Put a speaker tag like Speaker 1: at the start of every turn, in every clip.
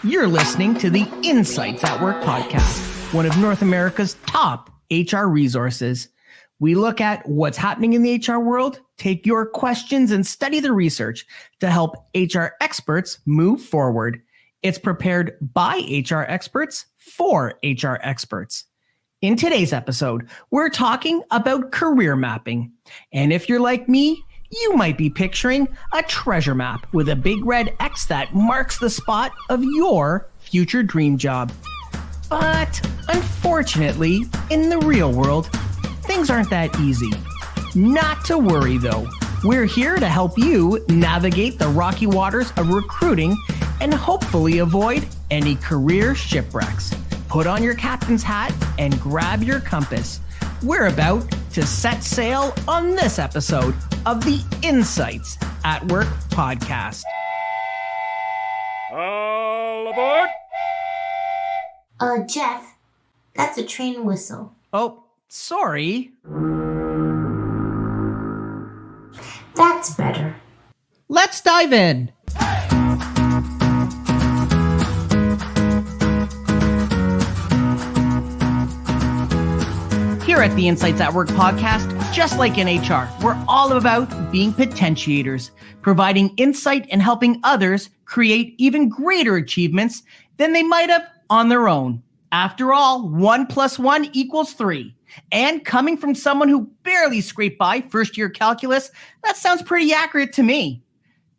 Speaker 1: You're listening to the Insights at Work podcast, one of North America's top HR resources. We look at what's happening in the HR world, take your questions, and study the research to help HR experts move forward. It's prepared by HR experts for HR experts. In today's episode, we're talking about career mapping. And if you're like me, you might be picturing a treasure map with a big red X that marks the spot of your future dream job. But unfortunately, in the real world, things aren't that easy. Not to worry though. We're here to help you navigate the rocky waters of recruiting and hopefully avoid any career shipwrecks. Put on your captain's hat and grab your compass. We're about to set sail on this episode of the Insights at Work podcast.
Speaker 2: All aboard!
Speaker 3: Jeff, that's a train whistle.
Speaker 1: Oh, sorry.
Speaker 3: That's better.
Speaker 1: Let's dive in. Here at the Insights at Work podcast, just like in HR, we're all about being potentiators, providing insight and helping others create even greater achievements than they might have on their own. After all, 1 + 1 = 3. And coming from someone who barely scraped by first-year calculus, that sounds pretty accurate to me.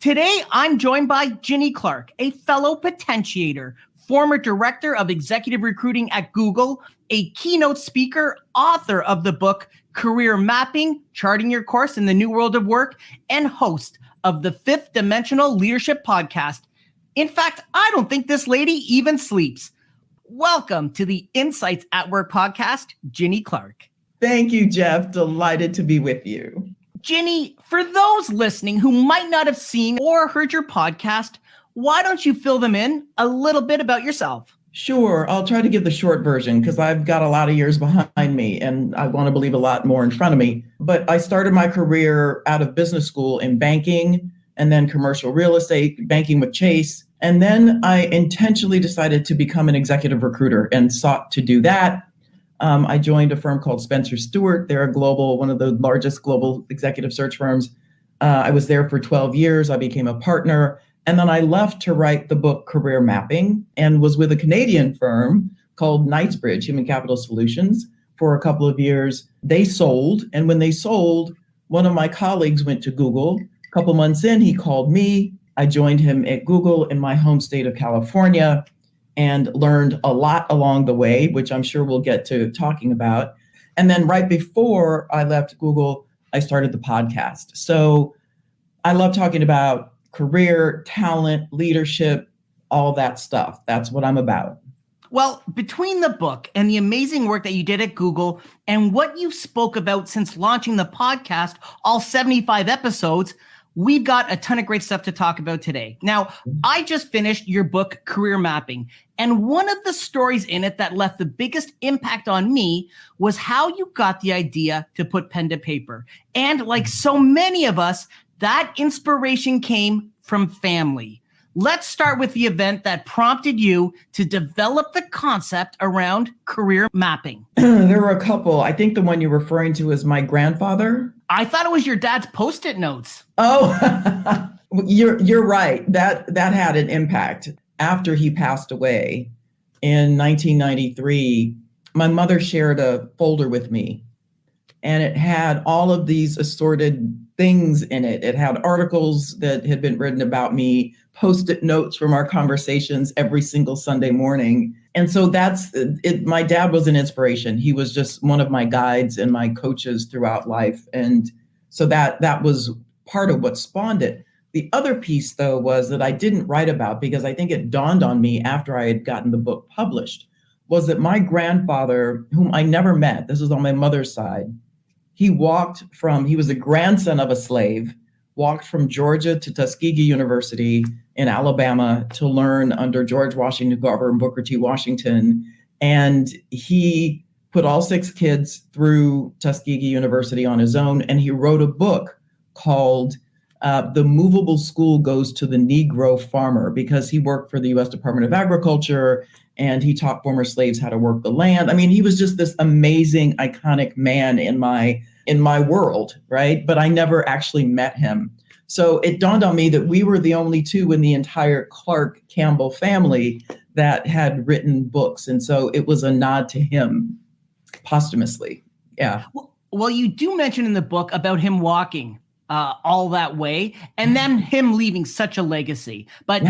Speaker 1: Today, I'm joined by Ginny Clarke, a fellow potentiator, former director of executive recruiting at Google, a keynote speaker, author of the book Career Mapping, Charting Your Course in the New World of Work, and host of the Fifth Dimensional Leadership podcast. In fact, I don't think this lady even sleeps. Welcome to the Insights at Work podcast, Ginny Clarke.
Speaker 4: Thank you, Jeff. Delighted to be with you.
Speaker 1: Ginny, for those listening who might not have seen or heard your podcast, why don't you fill them in a little bit about yourself?
Speaker 4: Sure. I'll try to give the short version because I've got a lot of years behind me and I want to believe a lot more in front of me. But I started my career out of business school in banking and then commercial real estate, banking with Chase. And then I intentionally decided to become an executive recruiter and sought to do that. I joined a firm called Spencer Stuart. They're one of the largest global executive search firms. I was there for 12 years. I became a partner. And then I left to write the book Career Mapping and was with a Canadian firm called Knightsbridge Human Capital Solutions for a couple of years. They sold. And when they sold, one of my colleagues went to Google. A couple months in, he called me. I joined him at Google in my home state of California and learned a lot along the way, which I'm sure we'll get to talking about. And then right before I left Google, I started the podcast. So I love talking about career, talent, leadership, all that stuff. That's what I'm about.
Speaker 1: Well, between the book and the amazing work that you did at Google and what you've spoke about since launching the podcast, all 75 episodes, we've got a ton of great stuff to talk about today. Now, I just finished your book, Career Mapping, and one of the stories in it that left the biggest impact on me was how you got the idea to put pen to paper. And like so many of us, that inspiration came from family. Let's start with the event that prompted you to develop the concept around career mapping.
Speaker 4: There were a couple. I think the one you're referring to is my grandfather.
Speaker 1: I thought it was your dad's Post-it notes.
Speaker 4: Oh, you're right. That had an impact. After he passed away in 1993, my mother shared a folder with me, and it had all of these assorted things in it. It had articles that had been written about me, Post-it notes from our conversations every single Sunday morning. And so that's it. My dad was an inspiration. He was just one of my guides and my coaches throughout life. And so that was part of what spawned it. The other piece, though, was that I didn't write about because I think it dawned on me after I had gotten the book published, was that my grandfather, whom I never met, this was on my mother's side, he was a grandson of a slave, walked from Georgia to Tuskegee University in Alabama to learn under George Washington Carver and Booker T. Washington. And he put all 6 kids through Tuskegee University on his own. And he wrote a book called The movable school goes to the Negro farmer because he worked for the U.S. Department of Agriculture and he taught former slaves how to work the land. I mean, he was just this amazing, iconic man in my world, right? But I never actually met him. So it dawned on me that we were the only two in the entire Clarke Campbell family that had written books. And so it was a nod to him posthumously. Yeah.
Speaker 1: Well, you do mention in the book about him walking all that way and then him leaving such a legacy. But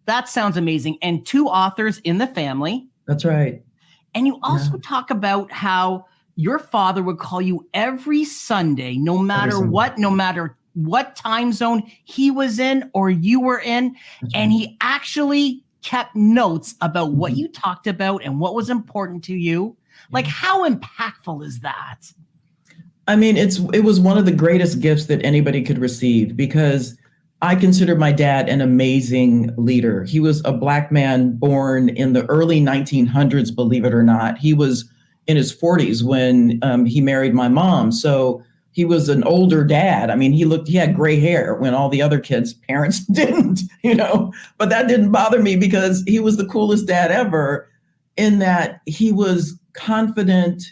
Speaker 1: that sounds amazing. And 2 authors in the family.
Speaker 4: That's right.
Speaker 1: And you also talk about how your father would call you every Sunday, no matter what time zone he was in or you were in.
Speaker 4: That's
Speaker 1: and
Speaker 4: right.
Speaker 1: he actually kept notes about what you talked about and what was important to you. Like, how impactful is that?
Speaker 4: I mean, it was one of the greatest gifts that anybody could receive because I consider my dad an amazing leader. He was a Black man born in the early 1900s, believe it or not. He was in his 40s when he married my mom. So he was an older dad. I mean, he had gray hair when all the other kids' parents didn't, but that didn't bother me because he was the coolest dad ever in that he was confident.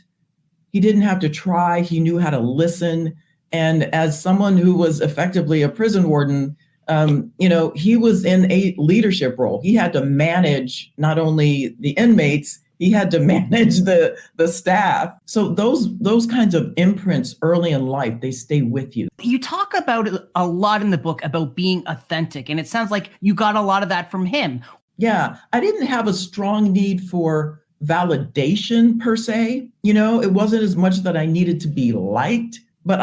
Speaker 4: He didn't have to try. He knew how to listen. And as someone who was effectively a prison warden, he was in a leadership role. He had to manage not only the inmates, he had to manage the staff. So those kinds of imprints early in life, they stay with you.
Speaker 1: You talk about it a lot in the book about being authentic, and it sounds like you got a lot of that from him.
Speaker 4: Yeah, I didn't have a strong need for validation per se. It wasn't as much that I needed to be liked, but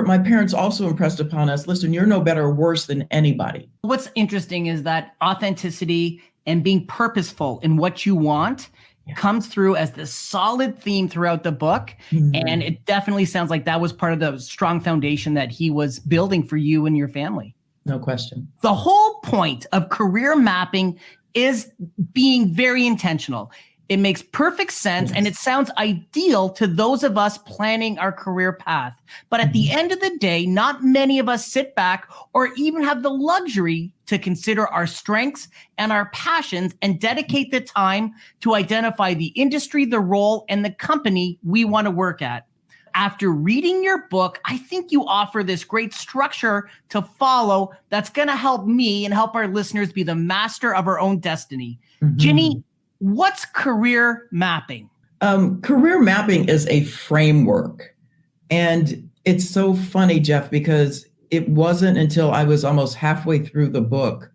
Speaker 4: my parents also impressed upon us, listen, you're no better or worse than anybody.
Speaker 1: What's interesting is that authenticity and being purposeful in what you want comes through as this solid theme throughout the book. Mm-hmm. And it definitely sounds like that was part of the strong foundation that he was building for you and your family.
Speaker 4: No question.
Speaker 1: The whole point of career mapping is being very intentional. It makes perfect sense, and it sounds ideal to those of us planning our career path. But at the end of the day, not many of us sit back or even have the luxury to consider our strengths and our passions and dedicate the time to identify the industry, the role, and the company we want to work at. After reading your book, I think you offer this great structure to follow that's going to help me and help our listeners be the master of our own destiny. Mm-hmm. Ginny, what's career mapping?
Speaker 4: Career mapping is a framework. And it's so funny, Jeff, because it wasn't until I was almost halfway through the book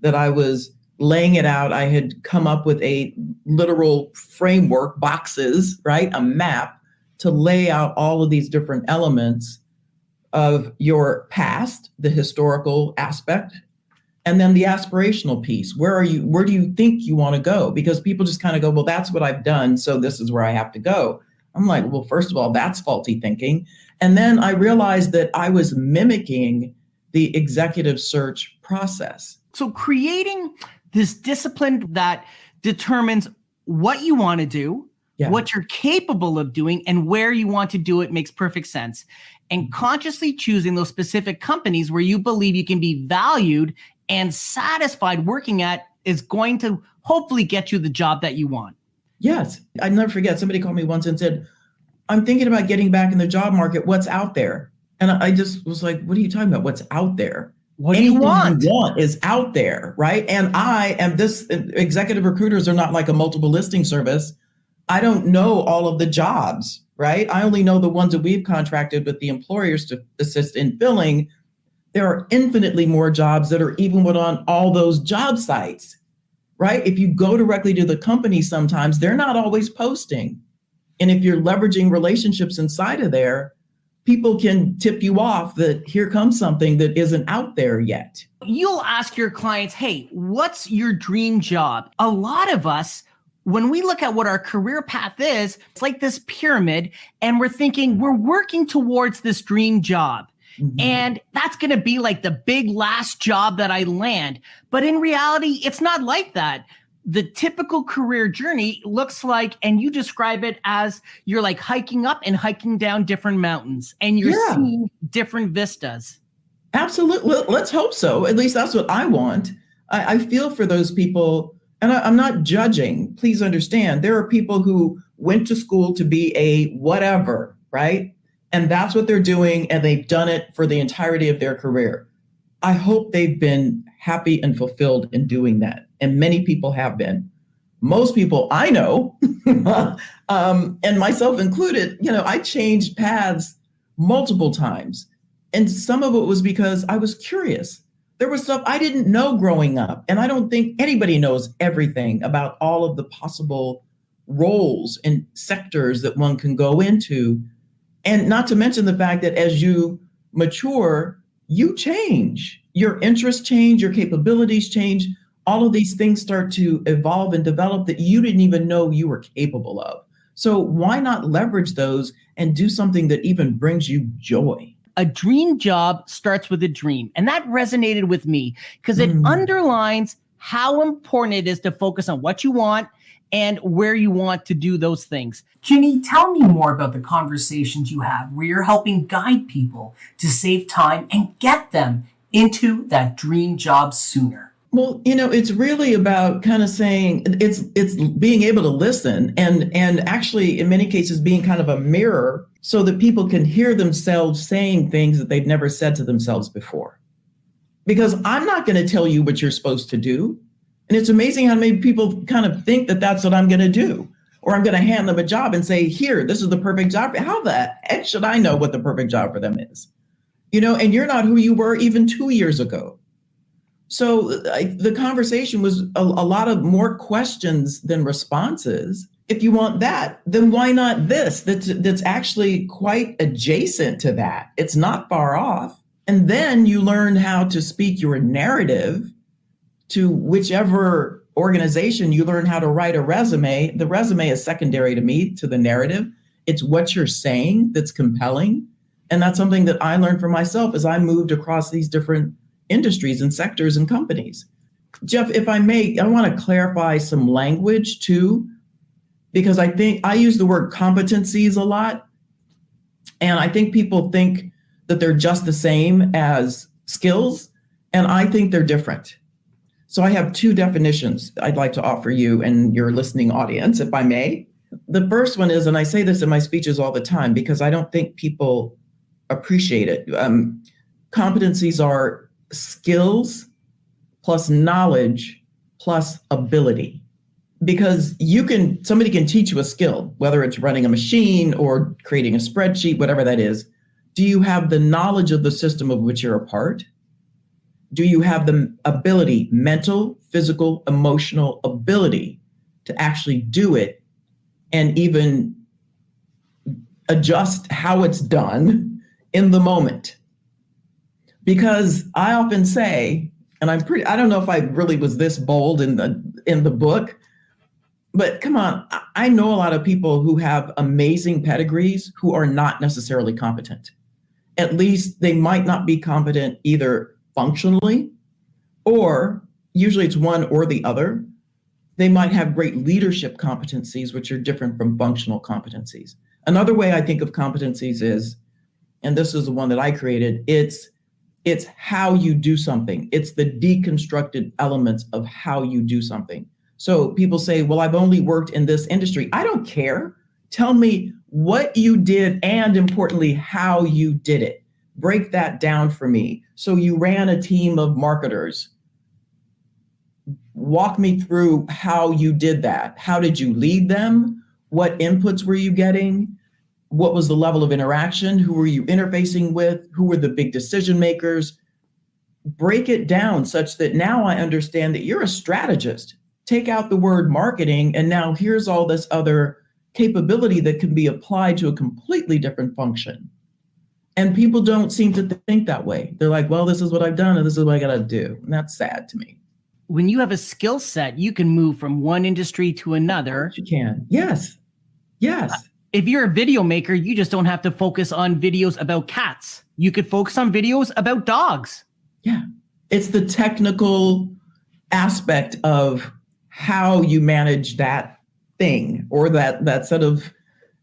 Speaker 4: that I was laying it out. I had come up with a literal framework, boxes, right? A map to lay out all of these different elements of your past, the historical aspect, and then the aspirational piece. Where do you think you want to go? Because people just kind of go, well, that's what I've done, so this is where I have to go. I'm like, well, first of all, that's faulty thinking. And then I realized that I was mimicking the executive search process.
Speaker 1: So creating this discipline that determines what you want to do, what you're capable of doing, and where you want to do it makes perfect sense. And consciously choosing those specific companies where you believe you can be valued and satisfied working at is going to hopefully get you the job that you want.
Speaker 4: Yes. I'll never forget. Somebody called me once and said, I'm thinking about getting back in the job market. What's out there? And I just was like, what are you talking about? What's out there?
Speaker 1: What do you want?
Speaker 4: You want is out there, right? And I am executive recruiters are not like a multiple listing service. I don't know all of the jobs, right? I only know the ones that we've contracted with the employers to assist in filling. There are infinitely more jobs that are even on all those job sites, right? If you go directly to the company, sometimes they're not always posting. And if you're leveraging relationships inside of there, people can tip you off that here comes something that isn't out there yet.
Speaker 1: You'll ask your clients, hey, what's your dream job? A lot of us, when we look at what our career path is, it's like this pyramid, and we're thinking we're working towards this dream job. Mm-hmm. And that's going to be like the big last job that I land. But in reality, it's not like that. The typical career journey looks like, and you describe it as you're like hiking up and hiking down different mountains, and you're seeing different vistas.
Speaker 4: Absolutely. Let's hope so. At least that's what I want. I feel for those people, and I'm not judging. Please understand, there are people who went to school to be a whatever, right? And that's what they're doing, and they've done it for the entirety of their career. I hope they've been happy and fulfilled in doing that. And many people have been. Most people I know, and myself included, I changed paths multiple times. And some of it was because I was curious. There was stuff I didn't know growing up. And I don't think anybody knows everything about all of the possible roles and sectors that one can go into. And not to mention the fact that as you mature, you change. Your interests change, your capabilities change. All of these things start to evolve and develop that you didn't even know you were capable of. So why not leverage those and do something that even brings you joy?
Speaker 1: A dream job starts with a dream. And that resonated with me because it underlines how important it is to focus on what you want and where you want to do those things.
Speaker 2: Ginny, tell me more about the conversations you have where you're helping guide people to save time and get them into that dream job sooner.
Speaker 4: Well, it's really about kind of saying it's being able to listen and actually in many cases being kind of a mirror so that people can hear themselves saying things that they've never said to themselves before. Because I'm not going to tell you what you're supposed to do. And it's amazing how many people kind of think that that's what I'm going to do. Or I'm going to hand them a job and say, here, this is the perfect job. How the heck should I know what the perfect job for them is? And you're not who you were even 2 years ago. So the conversation was a lot of more questions than responses. If you want that, then why not this? That's actually quite adjacent to that. It's not far off. And then you learn how to speak your narrative to whichever organization. You learn how to write a resume. The resume is secondary to me, to the narrative. It's what you're saying that's compelling. And that's something that I learned for myself as I moved across these different industries and sectors and companies. Jeff, if I may, I want to clarify some language too, because I think I use the word competencies a lot. And I think people think that they're just the same as skills. And I think they're different. So I have two definitions I'd like to offer you and your listening audience, if I may. The first one is, and I say this in my speeches all the time because I don't think people appreciate it. Competencies are skills plus knowledge plus ability. Because somebody can teach you a skill, whether it's running a machine or creating a spreadsheet, whatever that is. Do you have the knowledge of the system of which you're a part? Do you have the ability, mental, physical, emotional ability to actually do it and even adjust how it's done in the moment? Because I often say, and I don't know if I really was this bold in the book, but come on, I know a lot of people who have amazing pedigrees who are not necessarily competent. At least they might not be competent either functionally, or usually it's one or the other. They might have great leadership competencies, which are different from functional competencies. Another way I think of competencies is, and this is the one that I created, it's how you do something. It's the deconstructed elements of how you do something. So people say, well, I've only worked in this industry. I don't care. Tell me what you did and importantly, how you did it. Break that down for me. So you ran a team of marketers. Walk me through how you did that. How did you lead them? What inputs were you getting? What was the level of interaction? Who were you interfacing with? Who were the big decision makers? Break it down such that now I understand that you're a strategist. Take out the word marketing, and now here's all this other capability that can be applied to a completely different function. And people don't seem to think that way. They're like, well, this is what I've done, and this is what I got to do. And that's sad to me.
Speaker 1: When you have a skill set, you can move from one industry to another.
Speaker 4: You can. Yes. Yes.
Speaker 1: If you're a video maker, you just don't have to focus on videos about cats. You could focus on videos about dogs.
Speaker 4: Yeah. It's the technical aspect of how you manage that thing or that set of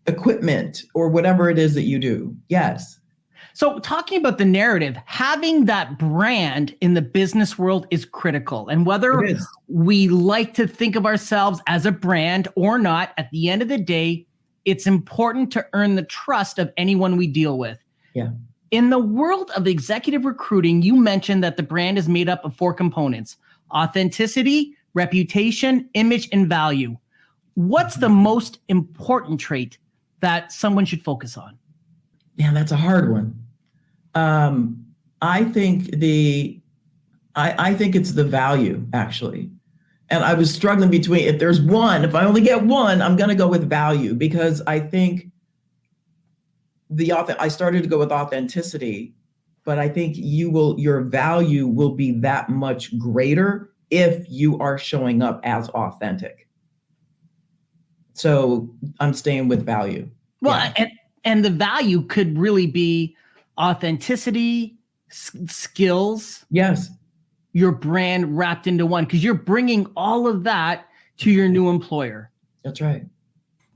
Speaker 4: equipment or whatever it is that you do. Yes.
Speaker 1: So talking about the narrative, having that brand in the business world is critical. And whether we like to think of ourselves as a brand or not, at the end of the day, it's important to earn the trust of anyone we deal with.
Speaker 4: Yeah.
Speaker 1: In the world of executive recruiting, you mentioned that the brand is made up of 4 components: authenticity, reputation, image, and value. What's the most important trait that someone should focus on?
Speaker 4: Yeah, that's a hard one. I think I think it's the value, actually. And I was struggling between, if I only get one, I'm going to go with value, because I think I started to go with authenticity, but I think your value will be that much greater if you are showing up as authentic. So I'm staying with value.
Speaker 1: Well, yeah. And the value could really be authenticity, skills.
Speaker 4: Yes.
Speaker 1: Your brand wrapped into one, because you're bringing all of that to your new employer.
Speaker 4: That's right.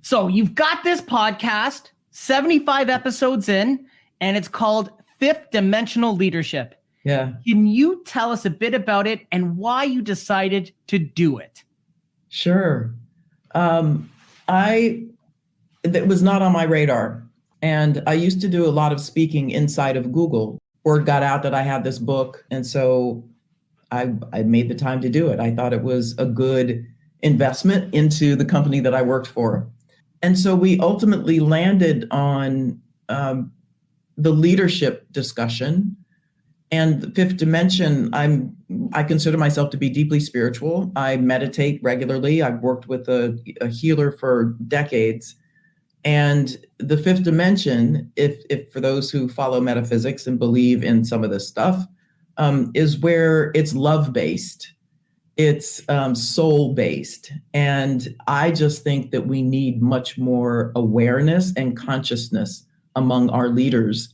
Speaker 1: So you've got this podcast, 75 episodes in, and it's called Fifth Dimensional Leadership.
Speaker 4: Yeah.
Speaker 1: Can you tell us a bit about it and why you decided to do it?
Speaker 4: Sure. That was not on my radar. And I used to do a lot of speaking inside of Google. Word got out that I had this book. And so I made the time to do it. I thought it was a good investment into the company that I worked for. And so we ultimately landed on the leadership discussion. And the fifth dimension, I consider myself to be deeply spiritual. I meditate regularly. I've worked with a healer for decades. And the fifth dimension, if for those who follow metaphysics and believe in some of this stuff, is where it's love-based, it's soul-based. And I just think that we need much more awareness and consciousness among our leaders.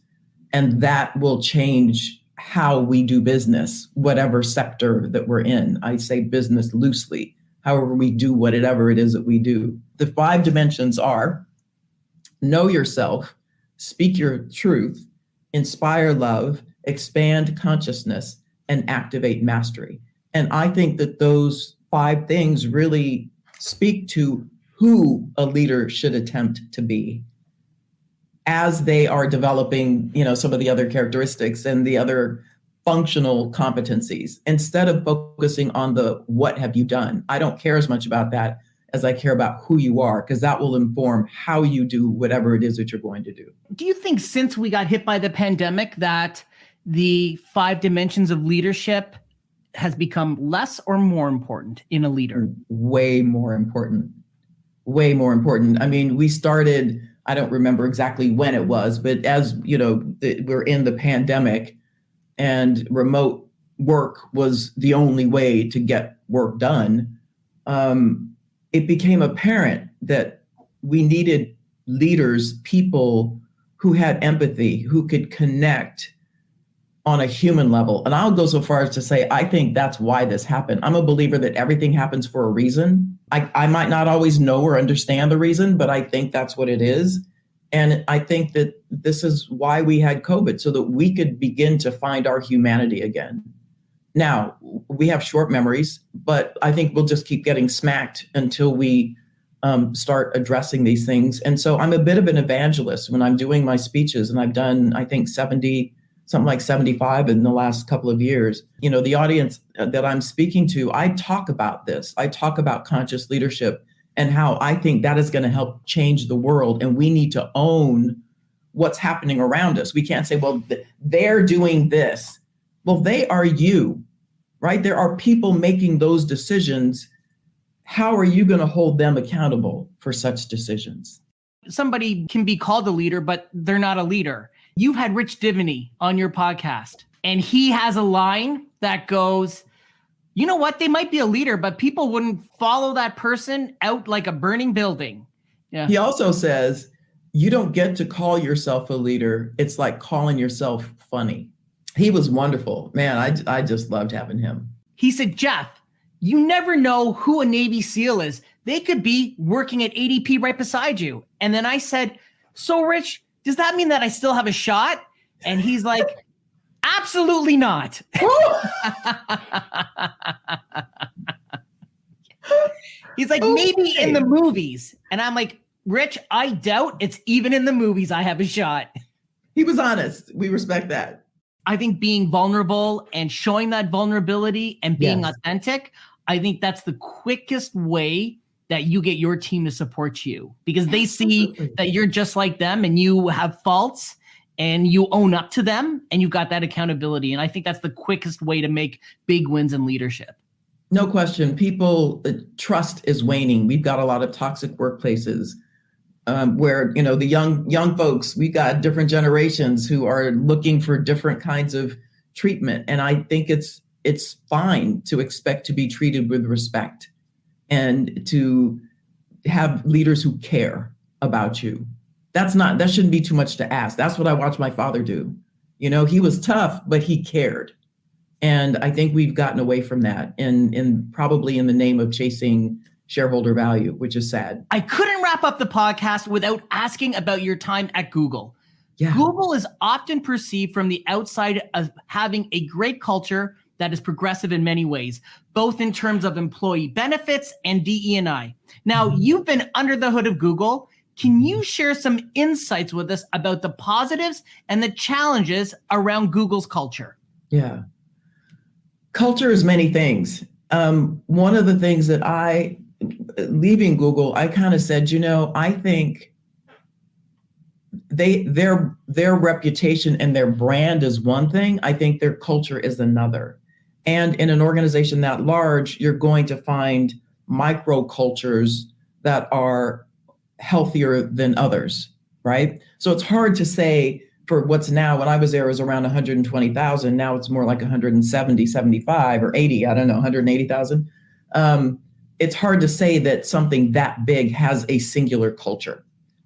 Speaker 4: And that will change how we do business, whatever sector that we're in. I say business loosely, however we do whatever it is that we do. The 5 dimensions are: know yourself, speak your truth, inspire love, expand consciousness, and activate mastery. And I think that those 5 things really speak to who a leader should attempt to be as they are developing, some of the other characteristics and the other functional competencies, instead of focusing on the what have you done. I don't care as much about that as I care about who you are, because that will inform how you do whatever it is that you're going to do.
Speaker 1: Do you think since we got hit by the pandemic that the 5 dimensions of leadership has become less or more important in a leader?
Speaker 4: Way more important. Way more important. I mean, we started, I don't remember exactly when it was, but as we're in the pandemic and remote work was the only way to get work done, it became apparent that we needed leaders, people who had empathy, who could connect on a human level. And I'll go so far as to say, I think that's why this happened. I'm a believer that everything happens for a reason. I might not always know or understand the reason, but I think that's what it is. And I think that this is why we had COVID, so that we could begin to find our humanity again. Now, we have short memories, but I think we'll just keep getting smacked until we start addressing these things. And so I'm a bit of an evangelist when I'm doing my speeches, and I've done, I think, 75 in the last couple of years. The audience that I'm speaking to, I talk about this. I talk about conscious leadership and how I think that is going to help change the world. And we need to own what's happening around us. We can't say, well, they're doing this. Well, they are you, right? There are people making those decisions. How are you going to hold them accountable for such decisions?
Speaker 1: Somebody can be called a leader, but they're not a leader. You've had Rich Diviney on your podcast, and he has a line that goes, you know what? They might be a leader, but people wouldn't follow that person out like a burning building. Yeah.
Speaker 4: He also says, you don't get to call yourself a leader. It's like calling yourself funny. He was wonderful. Man, I just loved having him.
Speaker 1: He said, Jeff, you never know who a Navy SEAL is. They could be working at ADP right beside you. And then I said, so Rich, does that mean that I still have a shot? And he's like, absolutely not. He's like, maybe in the movies. And I'm like, Rich, I doubt it's even in the movies I have a shot.
Speaker 4: He was honest. We respect that.
Speaker 1: I think being vulnerable and showing that vulnerability and being authentic, I think that's the quickest way that you get your team to support you, because they see that you're just like them and you have faults and you own up to them and you've got that accountability. And I think that's the quickest way to make big wins in leadership.
Speaker 4: No question. People, trust is waning. We've got a lot of toxic workplaces where, the young folks, we've got different generations who are looking for different kinds of treatment. And I think it's fine to expect to be treated with respect and to have leaders who care about you. That shouldn't be too much to ask. That's what I watched my father do. He was tough, but he cared. And I think we've gotten away from that and probably in the name of chasing shareholder value, which is sad.
Speaker 1: I couldn't wrap up the podcast without asking about your time at Google.
Speaker 4: Yeah.
Speaker 1: Google is often perceived from the outside as having a great culture that is progressive in many ways, both in terms of employee benefits and DE&I. Now, you've been under the hood of Google. Can you share some insights with us about the positives and the challenges around Google's culture?
Speaker 4: Yeah. Culture is many things. One of the things that leaving Google, I kind of said, I think their reputation and their brand is one thing. I think their culture is another. And in an organization that large, you're going to find micro cultures that are healthier than others, right? So it's hard to say for what's now, when I was there, it was around 120,000. Now it's more like 170, 75 or 80, I don't know, 180,000. It's hard to say that something that big has a singular culture.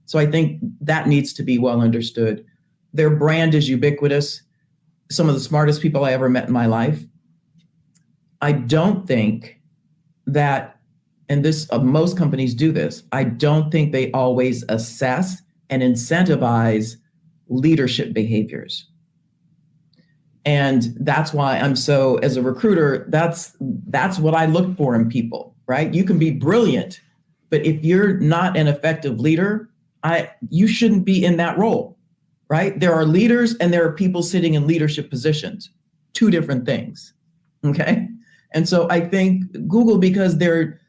Speaker 4: So I think that needs to be well understood. Their brand is ubiquitous. Some of the smartest people I ever met in my life. I don't think that, and most companies do this, I don't think they always assess and incentivize leadership behaviors. And that's why as a recruiter, that's what I look for in people, right? You can be brilliant, but if you're not an effective leader, you shouldn't be in that role, right? There are leaders and there are people sitting in leadership positions, two different things, okay? And so I think Google, because they're,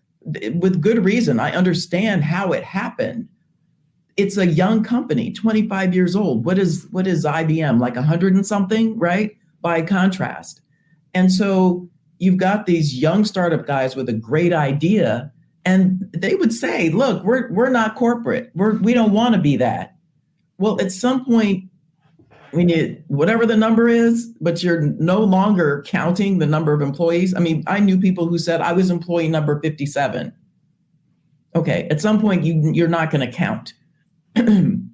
Speaker 4: with good reason, I understand how it happened. It's a young company, 25 years old. What is IBM, like 100 and something, right? By contrast. And so you've got these young startup guys with a great idea, and they would say, look, we're not corporate. We don't want to be that. Well, at some point, whatever the number is, but you're no longer counting the number of employees. I mean, I knew people who said I was employee number 57. Okay, at some point you're not going to count. Then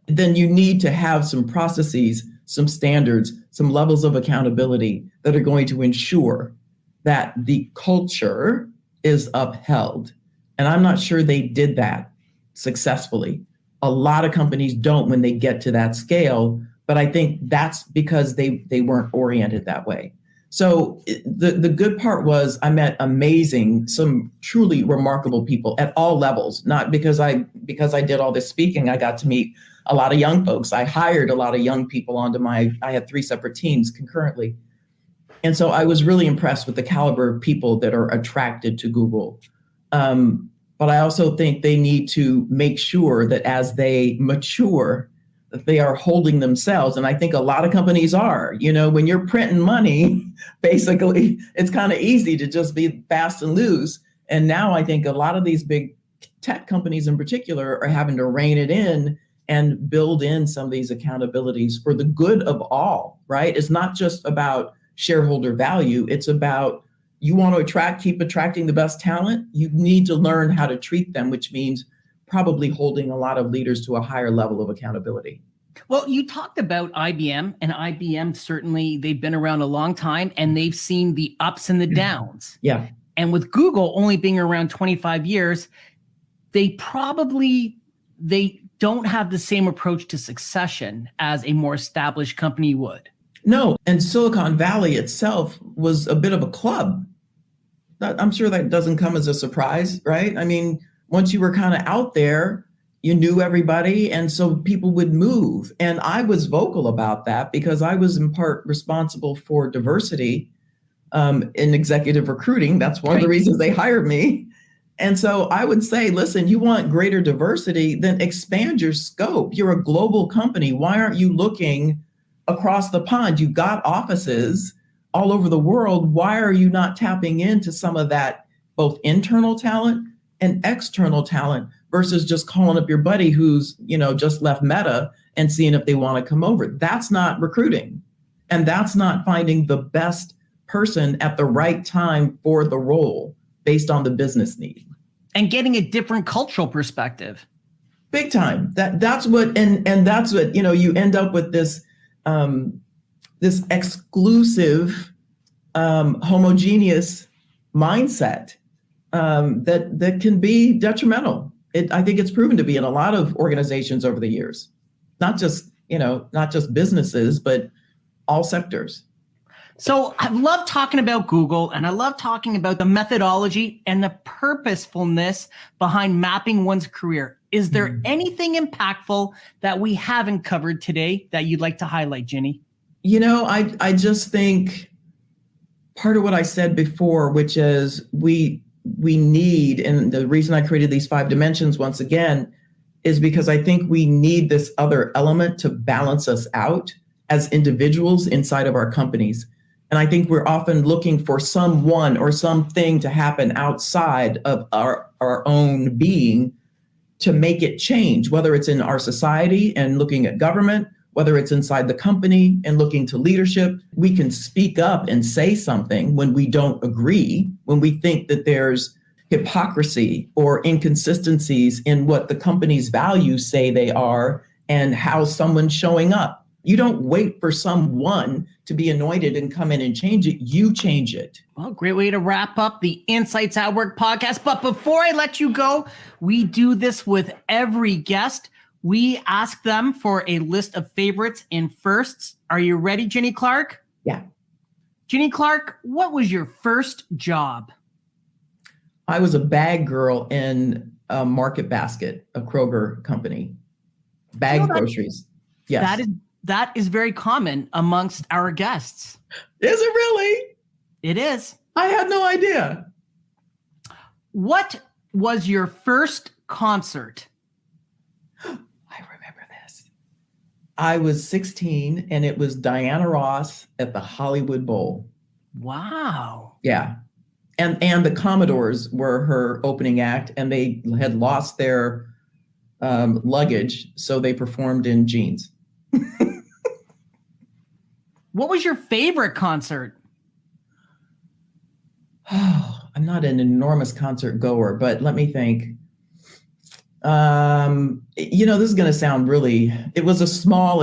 Speaker 4: you need to have some processes, some standards, some levels of accountability that are going to ensure that the culture is upheld. And I'm not sure they did that successfully. A lot of companies don't when they get to that scale, but I think that's because they weren't oriented that way. So the good part was I met some truly remarkable people at all levels, not because I did all this speaking, I got to meet a lot of young folks. I hired a lot of young people I had 3 separate teams concurrently. And so I was really impressed with the caliber of people that are attracted to Google. But I also think they need to make sure that as they mature, that they are holding themselves. And I think a lot of companies are, when you're printing money, basically, it's kind of easy to just be fast and loose. And now I think a lot of these big tech companies in particular are having to rein it in and build in some of these accountabilities for the good of all, right? It's not just about shareholder value. It's about, you want to keep attracting the best talent, you need to learn how to treat them, which means probably holding a lot of leaders to a higher level of accountability.
Speaker 1: Well, you talked about IBM, and IBM, certainly they've been around a long time and they've seen the ups and the downs.
Speaker 4: Yeah.
Speaker 1: And with Google only being around 25 years, they don't have the same approach to succession as a more established company would.
Speaker 4: No, and Silicon Valley itself was a bit of a club. I'm sure that doesn't come as a surprise, right? I mean, once you were kind of out there, you knew everybody, and so people would move. And I was vocal about that because I was in part responsible for diversity in executive recruiting. That's one of the reasons they hired me. And so I would say, listen, you want greater diversity, then expand your scope. You're a global company. Why aren't you looking across the pond? You've got offices all over the world. Why are you not tapping into some of that, both internal talent and external talent, versus just calling up your buddy who's, just left Meta and seeing if they want to come over? That's not recruiting. And that's not finding the best person at the right time for the role based on the business need.
Speaker 1: And getting a different cultural perspective.
Speaker 4: Big time. That's what, and that's what, you end up with this, this exclusive, homogeneous mindset that can be detrimental. I think it's proven to be in a lot of organizations over the years, not just businesses, but all sectors.
Speaker 1: So I love talking about Google, and I love talking about the methodology and the purposefulness behind mapping one's career. Is there anything impactful that we haven't covered today that you'd like to highlight, Ginny?
Speaker 4: I just think part of what I said before, which is we need, and the reason I created these 5 dimensions once again, is because I think we need this other element to balance us out as individuals inside of our companies. And I think we're often looking for someone or something to happen outside of our own being to make it change, whether it's in our society and looking at government, whether it's inside the company and looking to leadership. We can speak up and say something when we don't agree, when we think that there's hypocrisy or inconsistencies in what the company's values say they are and how someone's showing up. You don't wait for someone to be anointed and come in and change it. You change it.
Speaker 1: Well, great way to wrap up the Insights at Work podcast. But before I let you go, we do this with every guest. We ask them for a list of favorites and firsts. Are you ready, Ginny Clarke?
Speaker 4: Yeah.
Speaker 1: Ginny Clarke, what was your first job?
Speaker 4: I was a bag girl in a Market Basket, a Kroger company. Bag groceries. Yes.
Speaker 1: That is very common amongst our guests.
Speaker 4: Is it really?
Speaker 1: It is.
Speaker 4: I had no idea.
Speaker 1: What was your first concert?
Speaker 4: I remember this. I was 16 and it was Diana Ross at the Hollywood Bowl.
Speaker 1: Wow.
Speaker 4: Yeah. And the Commodores were her opening act, and they had lost their luggage, so they performed in jeans.
Speaker 1: What was your favorite concert?
Speaker 4: Oh, I'm not an enormous concert goer, but let me think. This is going to sound it was at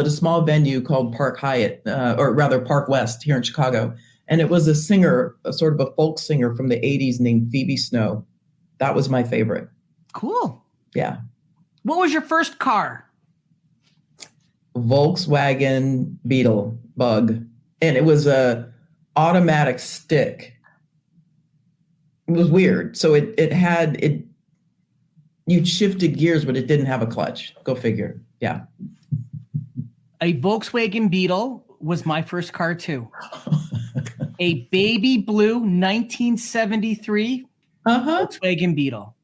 Speaker 4: a small venue called Park Hyatt, or rather Park West here in Chicago. And it was a singer, a sort of a folk singer from the 80s named Phoebe Snow. That was my favorite.
Speaker 1: Cool.
Speaker 4: Yeah.
Speaker 1: What was your first car?
Speaker 4: Volkswagen Beetle Bug. And it was a automatic stick. It was weird. So you shifted gears, but it didn't have a clutch. Go figure. Yeah.
Speaker 1: A Volkswagen Beetle was my first car too. A baby blue 1973 Volkswagen Beetle.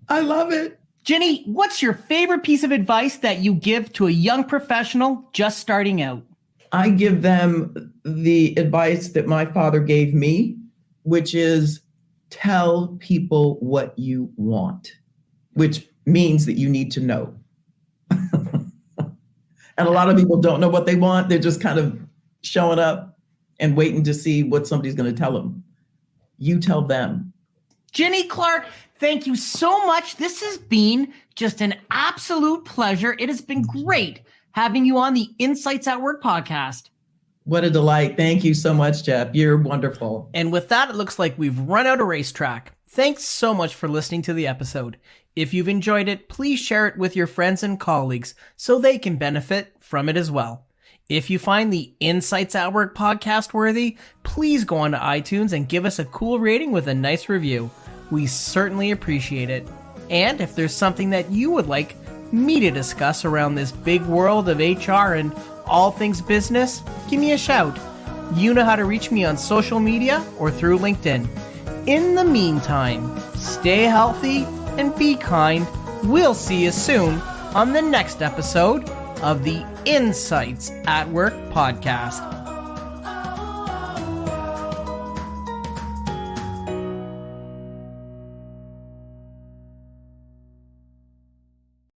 Speaker 4: I love it.
Speaker 1: Ginny, what's your favorite piece of advice that you give to a young professional just starting out?
Speaker 4: I give them the advice that my father gave me, which is tell people what you want, which means that you need to know. And a lot of people don't know what they want. They're just kind of showing up and waiting to see what somebody's going to tell them. You tell them.
Speaker 1: Ginny Clarke, thank you so much. This has been just an absolute pleasure. It has been great having you on the Insights at Work podcast.
Speaker 4: What a delight. Thank you so much, Jeff. You're wonderful.
Speaker 1: And with that, it looks like we've run out of racetrack. Thanks so much for listening to the episode. If you've enjoyed it, please share it with your friends and colleagues so they can benefit from it as well. If you find the Insights at Work podcast worthy, please go on to iTunes and give us a cool rating with a nice review. We certainly appreciate it. And if there's something that you would like me to discuss around this big world of HR and all things business, give me a shout. You know how to reach me on social media or through LinkedIn. In the meantime, stay healthy and be kind. We'll see you soon on the next episode of the Insights at Work podcast.